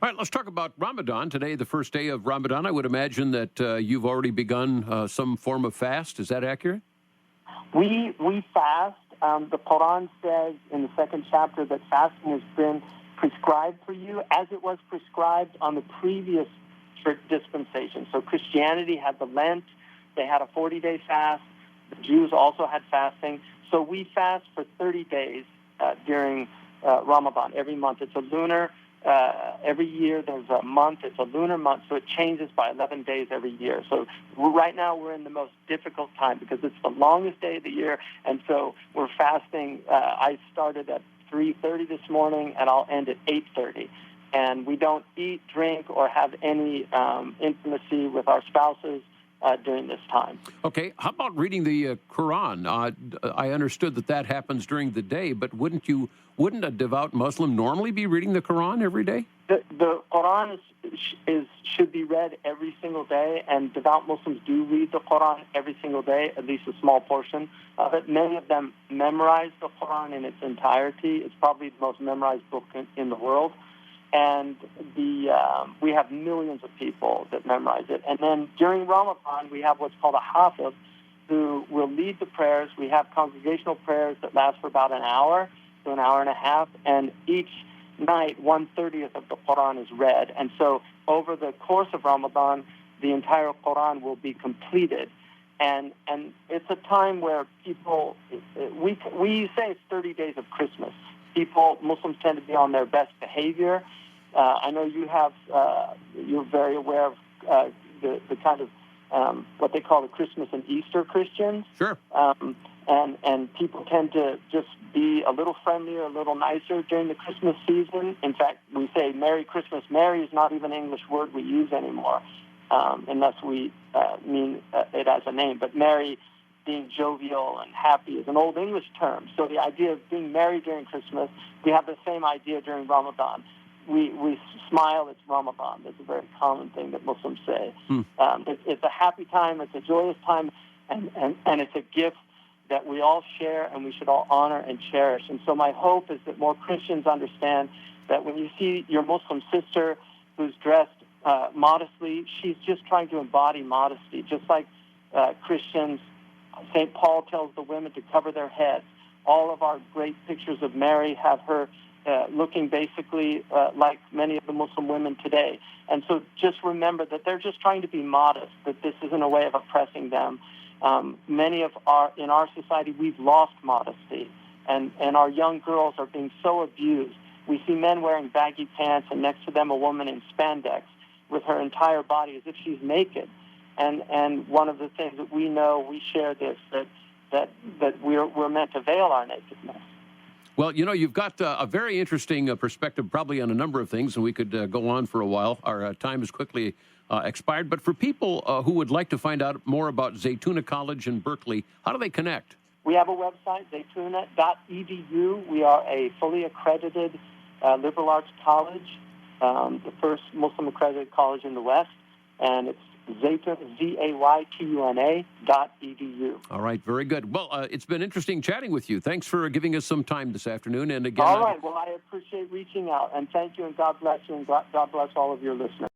All right, let's talk about Ramadan. Today, the first day of Ramadan. I would imagine that you've already begun some form of fast. Is that accurate? We fast. The Quran says in the second chapter that fasting has been prescribed for you as it was prescribed on the previous dispensation. So Christianity had the Lent. They had a 40-day fast. The Jews also had fasting. So we fast for 30 days during Ramadan. Every month. It's a lunar. Every year there's a month. It's a lunar month, so it changes by 11 days every year. So right now we're in the most difficult time because it's the longest day of the year, and so we're fasting. I started at 3:30 this morning, and I'll end at 8:30. And we don't eat, drink, or have any intimacy with our spouses during this time. Okay, how about reading the Quran? I understood that happens during the day, but wouldn't a devout Muslim normally be reading the Quran every day? The Quran should be read every single day, and devout Muslims do read the Quran every single day, at least a small portion of it. Many of them memorize the Quran in its entirety. It's probably the most memorized book in the world. And we have millions of people that memorize it. And then during Ramadan, we have what's called a hafiz, who will lead the prayers. We have congregational prayers that last for about an hour to an hour and a half. And each night, 1/30th of the Quran is read. And so over the course of Ramadan, the entire Quran will be completed. And it's a time where people, we say it's 30 days of Christmas. Muslims tend to be on their best behavior. I know you're very aware of the kind of what they call the Christmas and Easter Christians. Sure. And people tend to just be a little friendlier, a little nicer during the Christmas season. In fact, we say Merry Christmas. Merry is not even an English word we use anymore, unless we mean it as a name. But merry, being jovial and happy, is an old English term. So the idea of being merry during Christmas, we have the same idea during Ramadan. We smile, it's Ramadan. That's a very common thing that Muslims say. It's a happy time, it's a joyous time, and it's a gift that we all share and we should all honor and cherish. And so my hope is that more Christians understand that when you see your Muslim sister who's dressed modestly, she's just trying to embody modesty, just like Christians. St. Paul tells the women to cover their heads. All of our great pictures of Mary have her looking basically like many of the Muslim women today. And so just remember that they're just trying to be modest, that this isn't a way of oppressing them. In our society, we've lost modesty, and our young girls are being so abused. We see men wearing baggy pants, and next to them a woman in spandex with her entire body as if she's naked. And one of the things that we know, we share this, that we're meant to veil our nakedness. Well, you've got a very interesting perspective probably on a number of things, and we could go on for a while. Our time has quickly expired. But for people who would like to find out more about Zaytuna College in Berkeley, how do they connect? We have a website, zaytuna.edu. We are a fully accredited liberal arts college, the first Muslim accredited college in the West, and it's Zaytuna.edu. All right, very good. Well, it's been interesting chatting with you. Thanks for giving us some time this afternoon. And again, all right. Well, I appreciate reaching out, and thank you, and God bless you, and God bless all of your listeners.